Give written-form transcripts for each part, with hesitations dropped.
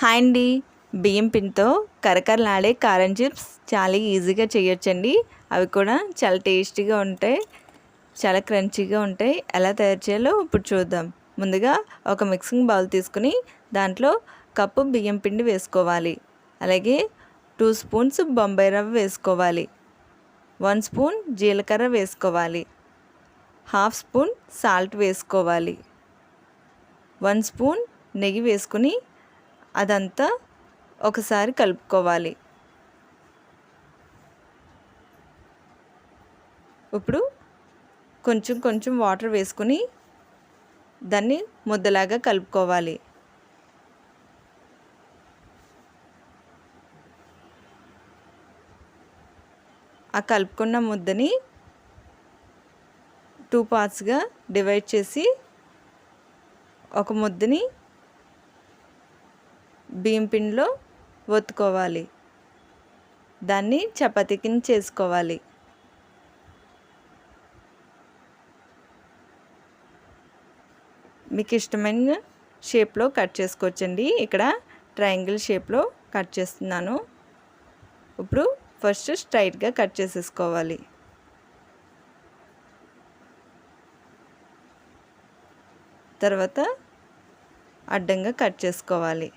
Hi అండి. బియ్యం పిండితో కరకరలాడే కారం చిప్స్ చాలా ఈజీగా చేయొచ్చండి. అవి కూడా చాలా టేస్టీగా ఉంటాయి, చాలా క్రంచీగా ఉంటాయి. ఎలా తయారు చేయాలో ఇప్పుడు చూద్దాం. ముందుగా ఒక మిక్సింగ్ బౌల్ తీసుకుని దాంట్లో కప్పు బియ్యం పిండి వేసుకోవాలి. అలాగే 2 స్పూన్స్ బొంబాయి రవ్వ వేసుకోవాలి. 1 స్పూన్ జీలకర్ర వేసుకోవాలి. 1/2 స్పూన్ సాల్ట్ వేసుకోవాలి. 1 స్పూన్ నెయ్యి వేసుకుని అదంతా ఒకసారి కలుపుకోవాలి. ఇప్పుడు కొంచెం కొంచెం వాటర్ వేసుకుని దాన్ని ముద్దలాగా కలుపుకోవాలి. ఆ కలుపుకున్న ముద్దని 2 పార్ట్స్గా డివైడ్ చేసి ఒక ముద్దని బియ్యం పిండిలో ఒత్తుకోవాలి. దాన్ని చపాతీ కింద చేసుకోవాలి. మీకు ఇష్టమైన షేప్లో కట్ చేసుకోవచ్చండి. ఇక్కడ ట్రయాంగిల్ షేప్లో కట్ చేస్తున్నాను. ఇప్పుడు ఫస్ట్ స్ట్రైట్గా కట్ చేసేసుకోవాలి. తర్వాత అడ్డంగా కట్ చేసుకోవాలి.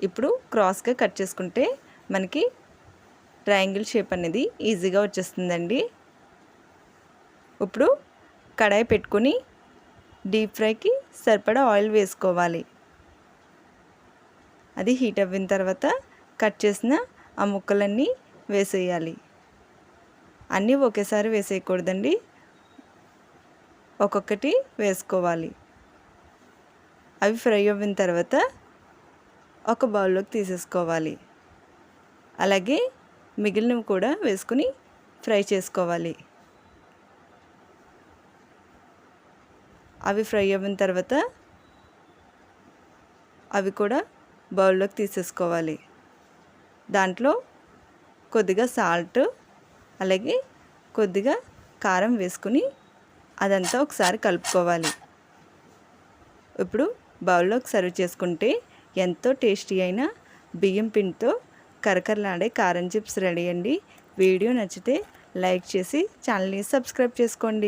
ఇప్పుడు క్రాస్గా కట్ చేసుకుంటే మనకి ట్రయాంగిల్ షేప్ అనేది ఈజీగా వచ్చేస్తుందండి. ఇప్పుడు కడాయి పెట్టుకొని డీప్ ఫ్రైకి సరిపడా ఆయిల్ వేసుకోవాలి. అది హీట్ అవ్విన తర్వాత కట్ చేసిన ఆ ముక్కలన్నీ వేసేయాలి. అన్నీ ఒకేసారి వేసేయకూడదండి, ఒక్కొక్కటి వేసుకోవాలి. అవి ఫ్రై అవ్విన తర్వాత ఒక బౌల్లోకి తీసేసుకోవాలి. అలాగే మిగిలినవి కూడా వేసుకుని ఫ్రై చేసుకోవాలి. అవి ఫ్రై అయిన తర్వాత అవి కూడా బౌల్లోకి తీసేసుకోవాలి. దాంట్లో కొద్దిగా సాల్ట్ అలాగే కొద్దిగా కారం వేసుకుని అదంతా ఒకసారి కలుపుకోవాలి. ఇప్పుడు బౌల్లోకి సర్వ్ చేసుకుంటే ఎంతో టేస్టీ అయిన బియ్యం పిండితో కరకరలాడే కారం చిప్స్ రెడీ అండి. వీడియో నచ్చితే లైక్ చేసి ఛానల్ని సబ్స్క్రైబ్ చేసుకోండి.